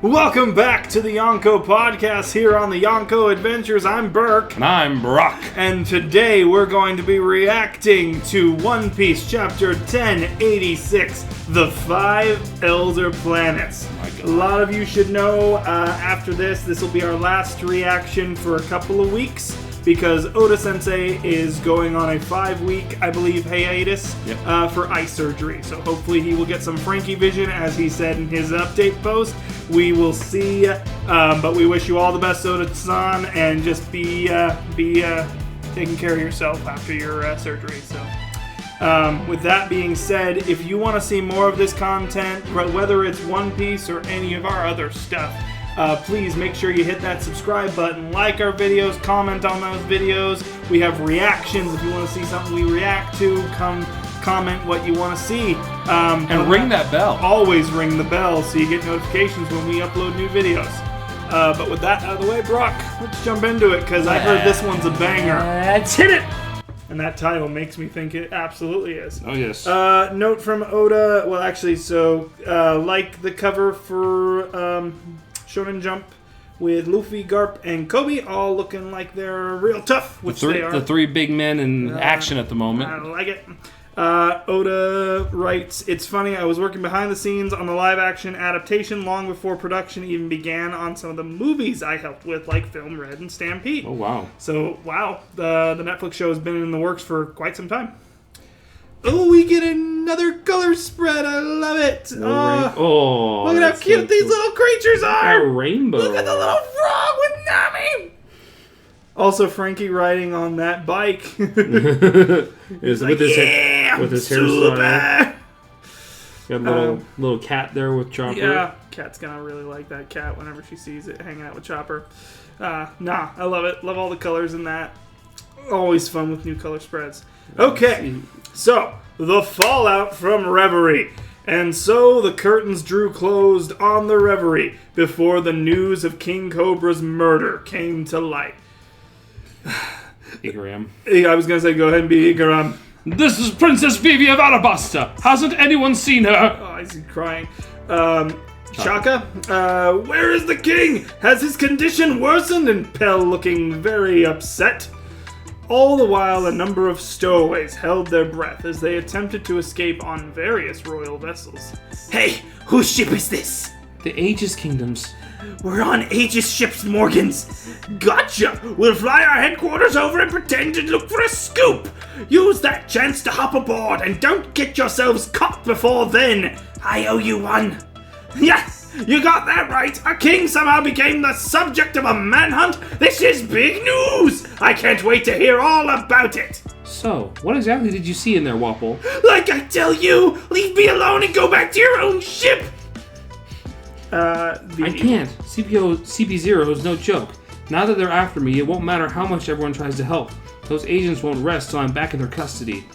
Welcome back to the Yonko Podcast here on the Yonko Adventures. I'm Burke. And I'm Brock. And today we're going to be reacting to One Piece Chapter 1086, The Five Elder Planets. Oh my God. A lot of you should know after this will be our last reaction for a couple of weeks, because Oda-sensei is going on a 5-week, I believe, hiatus for eye surgery. So hopefully he will get some Frankie vision, as he said in his update post. We will see, but we wish you all the best, Oda-san, and just be taking care of yourself after your surgery. So, with that being said, if you want to see more of this content, whether it's One Piece or any of our other stuff, please make sure you hit that subscribe button, like our videos, comment on those videos. We have reactions. If you want to see something we react to, come comment what you want to see. And ring that bell. Always ring the bell so you get notifications when we upload new videos. But with that out of the way, Brock, let's jump into it, because I heard this one's a banger. Let's hit it! And that title makes me think it absolutely is. Oh, yes. Note from Oda, well, actually, so, like the cover for Shonen Jump with Luffy, Garp, and Kobe, all looking like they're real tough, which they are. The three big men in action at the moment. I like it. Oda writes, "It's funny, I was working behind the scenes on the live-action adaptation long before production even began on some of the movies I helped with, like Film Red and Stampede." Oh, wow. So, wow, the Netflix show has been in the works for quite some time. Oh, we get another color spread. I love it. Oh, look at how cute these little creatures are. A rainbow. Look at the little frog with Nami. Also, Frankie riding on that bike. Is like, with his hair still on. Got a little cat there with Chopper. Yeah, Cat's gonna really like that cat whenever she sees it hanging out with Chopper. Nah, I love it. Love all the colors in that. Always fun with new color spreads. Okay, so the fallout from Reverie. And so the curtains drew closed on the Reverie before the news of King Cobra's murder came to light. Igaram. I was going to say, go ahead and be Igaram. This is Princess Vivi of Arabasta. Hasn't anyone seen her? Oh, I see crying. Shaka, where is the king? Has his condition worsened? And Pell looking very upset. All the while, a number of stowaways held their breath as they attempted to escape on various royal vessels. Hey, whose ship is this? The Aegis Kingdoms. We're on Aegis ships, Morgans. Gotcha! We'll fly our headquarters over and pretend to look for a scoop. Use that chance to hop aboard and don't get yourselves caught before then. I owe you one. Yes, you got that right. A king somehow became the subject of a manhunt. This is big news. I can't wait to hear all about it. So, what exactly did you see in there, Wapple? Like I tell you, leave me alone and go back to your own ship. I can't. CP0 is no joke. Now that they're after me, it won't matter how much everyone tries to help. Those agents won't rest till I'm back in their custody.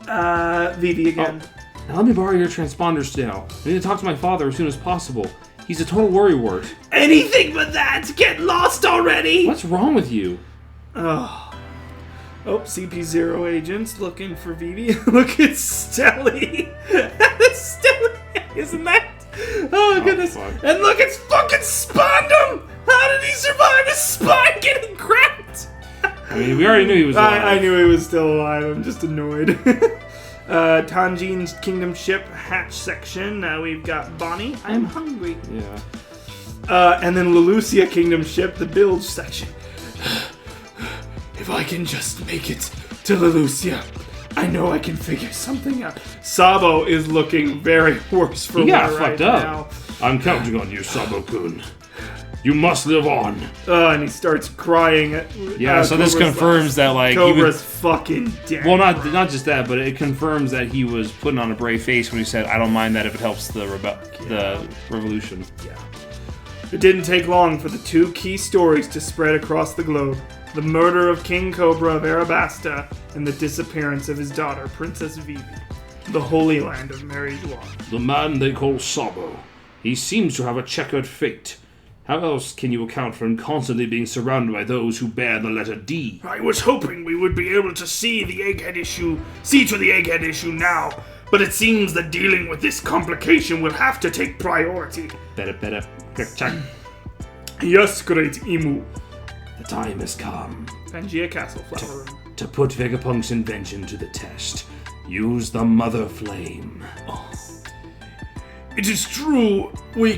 Vivi again. Oh, now let me borrow your transponders now. I need to talk to my father as soon as possible. He's a total worrywart. Anything but that! Get lost already! What's wrong with you? Oh, CP0 agents looking for Vivi. Look at Stelly. Stelly, isn't that? Oh, goodness. Fuck. And look, it's fucking Spondum! How did he survive his spine getting cracked? I mean, we already knew he was alive. I knew he was still alive. I'm just annoyed. Tanjine's Kingdom ship hatch section. Now we've got Bonnie. I'm hungry. Yeah. And then Lelucia Kingdom ship, the bilge section. If I can just make it to Lelucia, I know I can figure something out. Sabo is looking very worse for wear right now. I'm counting on you, Sabo-kun. You must live on. And he starts crying. Yeah, so this confirms that, like, Cobra's fucking dead. Well, not just that, but it confirms that he was putting on a brave face when he said, "I don't mind that if it helps the revolution." Yeah. It didn't take long for the two key stories to spread across the globe. The murder of King Cobra of Arabasta and the disappearance of his daughter, Princess Vivi. The Holy Land of Mary Joie. The man they call Sabo. He seems to have a checkered fate. How else can you account for him constantly being surrounded by those who bear the letter D? I was hoping we would be able to see to the egghead issue now, but it seems that dealing with this complication will have to take priority. Better. Check. Yes, great Imu. The time has come. Pangea Castle Flower Room. To put Vegapunk's invention to the test, use the Mother Flame. It is true, we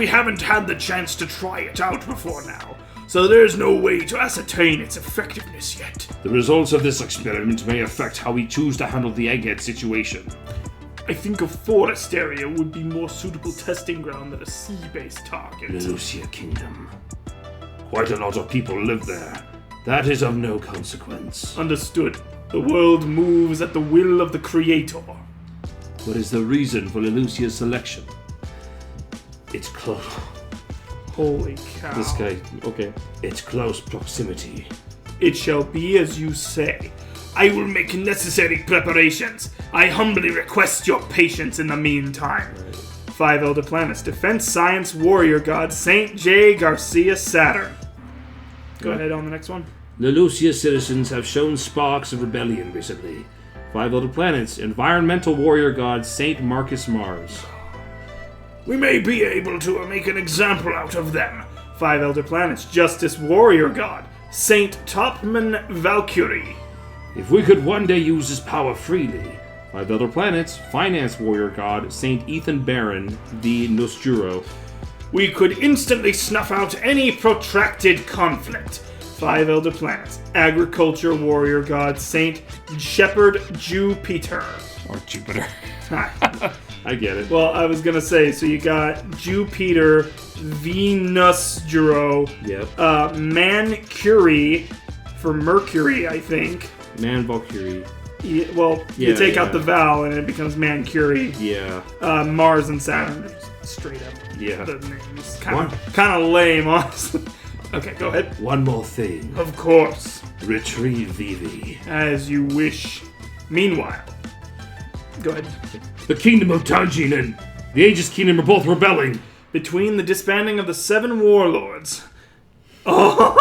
haven't had the chance to try it out before now, so there's no way to ascertain its effectiveness yet. The results of this experiment may affect how we choose to handle the egghead situation. I think a forest area would be more suitable testing ground than a sea-based target. Lelucia Kingdom. Quite a lot of people live there. That is of no consequence. Understood. The world moves at the will of the Creator. What is the reason for Lelucia's selection? It's close. Holy cow. This guy, okay. It's close proximity. It shall be as you say. I will make necessary preparations. I humbly request your patience in the meantime. Right. 5 Elder Planets. Defense Science Warrior God St. J. Garcia Saturn. Go ahead on the next one. Lelucia citizens have shown sparks of rebellion recently. 5 Elder Planets. Environmental Warrior God St. Marcus Mars. We may be able to make an example out of them. 5 Elder Planets. Justice Warrior God St. Topman Valkyrie. If we could one day use this power freely. 5 Elder Planets. Finance Warrior God St. Ethan Baron V. Nosturo. We could instantly snuff out any protracted conflict. 5 Elder Planets. Agriculture Warrior God Saint Shepherd Jupiter. Or Jupiter. Hi. I get it. Well, I was gonna say, so you got Jupiter, Venus Juro, yep. Mercury for Mercury, I think. Man Valkyrie. Yeah, well, you take out the vowel and it becomes Mercury. Yeah. Mars and Saturn are straight up. Yeah. The names kind of lame, honestly. Okay, go ahead. One more thing. Of course. Retrieve Vivi. As you wish. Meanwhile. Go ahead. The Kingdom of Tanjin and the Aegis Kingdom are both rebelling. Between the disbanding of the 7 warlords. Oh!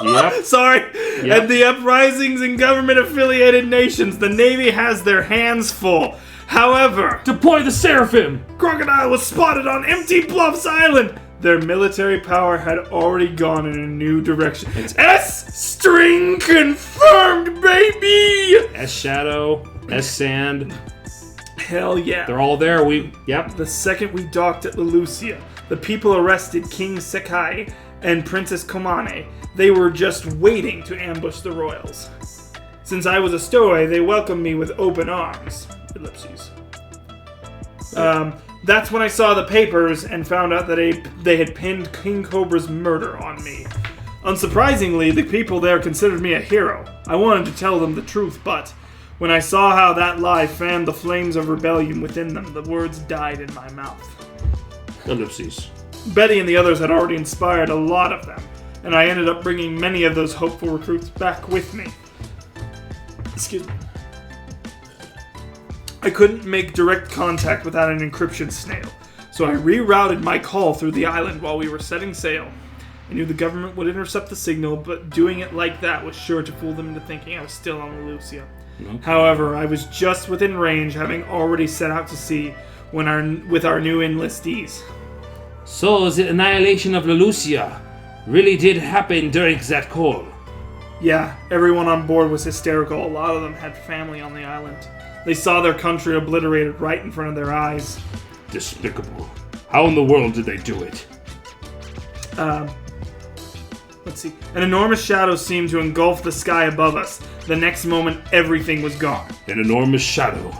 Yep. Sorry. Yep. And the uprisings in government-affiliated nations, the Navy has their hands full. However, deploy the Seraphim! Crocodile was spotted on Empty Bluffs Island. Their military power had already gone in a new direction. S-String confirmed, baby! S-Shadow, S-Sand. Hell yeah. They're all there. Yep. The second we docked at Lelucia, the people arrested King Sekai and Princess Komane. They were just waiting to ambush the royals. Since I was a stowaway, they welcomed me with open arms. Ellipses. That's when I saw the papers and found out that they had pinned King Cobra's murder on me. Unsurprisingly, the people there considered me a hero. I wanted to tell them the truth, but when I saw how that lie fanned the flames of rebellion within them, the words died in my mouth. Ellipses. Betty and the others had already inspired a lot of them, and I ended up bringing many of those hopeful recruits back with me. Excuse me. I couldn't make direct contact without an encryption snail, so I rerouted my call through the island while we were setting sail. I knew the government would intercept the signal, but doing it like that was sure to fool them into thinking I was still on Lelucia. Okay. However, I was just within range, having already set out to sea with our new enlistees. So the annihilation of Lelucia really did happen during that call. Yeah, everyone on board was hysterical. A lot of them had family on the island. They saw their country obliterated right in front of their eyes. Despicable. How in the world did they do it? Let's see. An enormous shadow seemed to engulf the sky above us. The next moment, everything was gone. An enormous shadow.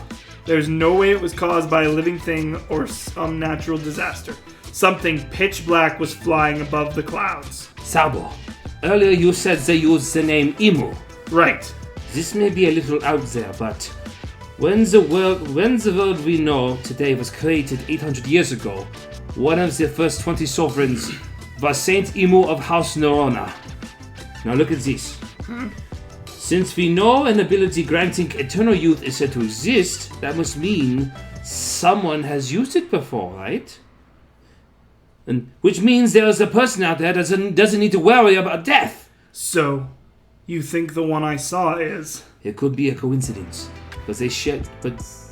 There's no way it was caused by a living thing or some natural disaster. Something pitch black was flying above the clouds. Sabo, earlier you said they used the name Imu. Right. This may be a little out there, but when the world we know today was created 800 years ago, one of the first 20 sovereigns was Saint Imu of House Nerona. Now look at this. Since we know an ability granting eternal youth is said to exist, that must mean someone has used it before, right? And which means there is a person out there that doesn't need to worry about death. So, you think the one I saw is? It could be a coincidence, but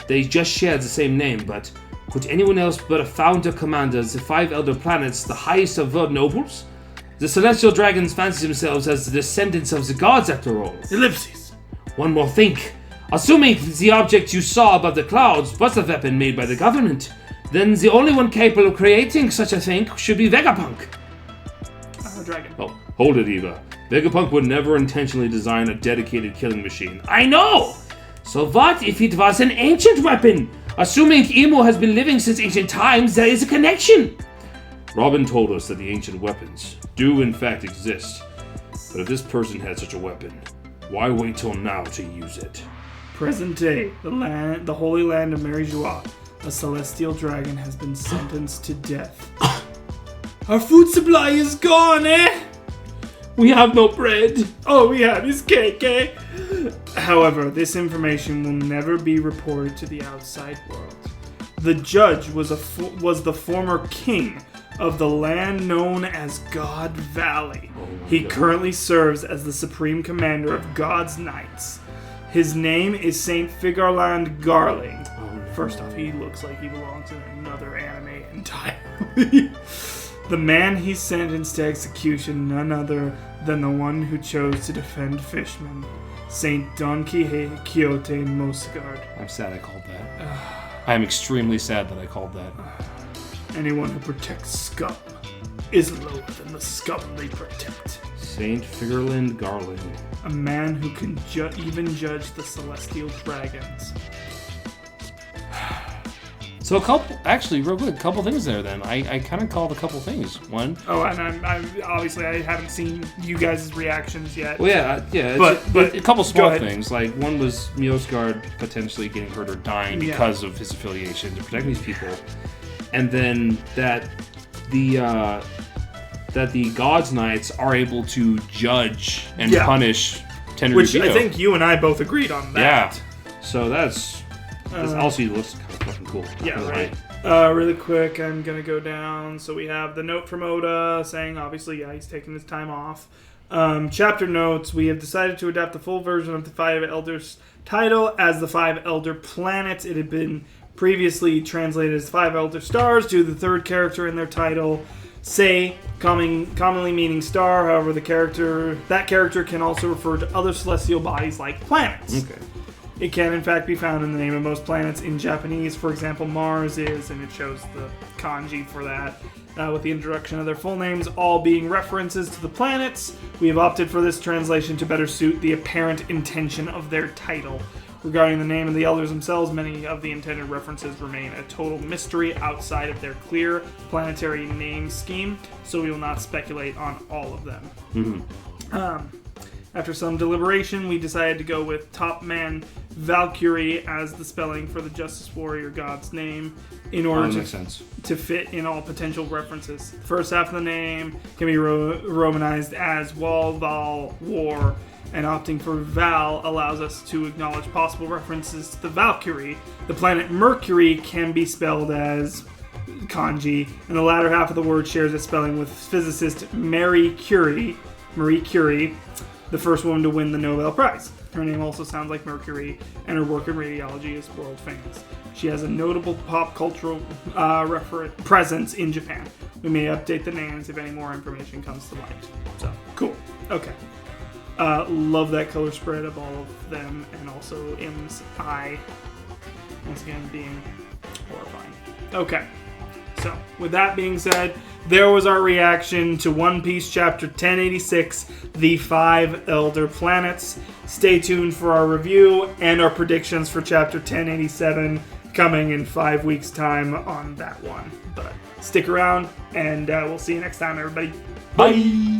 They just shared the same name, but could anyone else but a founder commander the 5 elder planets, the highest of world nobles? The celestial dragons fancy themselves as the descendants of the gods after all. Ellipses. One more thing. Assuming the object you saw above the clouds was a weapon made by the government, then the only one capable of creating such a thing should be Vegapunk. Dragon. Oh, hold it, Eva. Vegapunk would never intentionally design a dedicated killing machine. I know! So what if it was an ancient weapon? Assuming Emo has been living since ancient times, there is a connection. Robin told us that the ancient weapons do in fact exist. But if this person had such a weapon, why wait till now to use it? Present day, the holy land of Mary Joie. A celestial dragon has been sentenced to death. Our food supply is gone, eh? We have no bread. All we have is cake, eh? However, this information will never be reported to the outside world. The judge was the former king of the land known as God Valley. He currently serves as the supreme commander of God's Knights. His name is Saint Figarland Garling. First off, he looks like he belongs in another anime entirely. The man he's sentenced to execution, none other than the one who chose to defend fishmen, Saint Don Quixote Mosgard. I'm sad I called that. I am extremely sad that I called that. Anyone who protects scum is lower than the scum they protect. Saint Figarland Garland. A man who can even judge the celestial dragons. So real quick, a couple things there then. I kind of called a couple things. One. Oh, and I'm obviously I haven't seen you guys' reactions yet. Well, yeah. But a couple small things. Like one was Mjosgard potentially getting hurt or dying because of his affiliation to protect these people, and then that the God's Knights are able to judge and punish Tenryubito. Which I think you and I both agreed on that. Yeah. So that's also looks kind of fucking cool. Yeah, right. Really quick, I'm going to go down. So we have the note from Oda saying, obviously, he's taking his time off. Chapter notes, we have decided to adapt the full version of the Five Elders title as the Five Elder Planets. It had been previously translated as Five Elder Stars due to the third character in their title. Sei, commonly meaning star, however, that character can also refer to other celestial bodies like planets. Okay. It can, in fact, be found in the name of most planets in Japanese. For example, Mars is, and it shows the kanji for that, with the introduction of their full names, all being references to the planets. We have opted for this translation to better suit the apparent intention of their title. Regarding the name of the elders themselves, many of the intended references remain a total mystery outside of their clear planetary name scheme, so we will not speculate on all of them. Mm-hmm. After some deliberation, we decided to go with Top Man Valkyrie as the spelling for the Justice Warrior god's name in order to fit in all potential references. The first half of the name can be romanized as Wal, Val, War, and opting for Val allows us to acknowledge possible references to the Valkyrie. The planet Mercury can be spelled as kanji, and the latter half of the word shares its spelling with physicist Marie Curie, the first woman to win the Nobel Prize. Her name also sounds like Mercury, and her work in radiology is world famous. She has a notable pop cultural presence in Japan. We may update the names if any more information comes to light. So, cool. Okay. Love that color spread of all of them, and also M's eye, once again, being horrifying. Okay. So, with that being said, there was our reaction to One Piece Chapter 1086, The Five Elder Planets. Stay tuned for our review and our predictions for Chapter 1087 coming in 5 weeks' time on that one. But stick around, and we'll see you next time, everybody. Bye!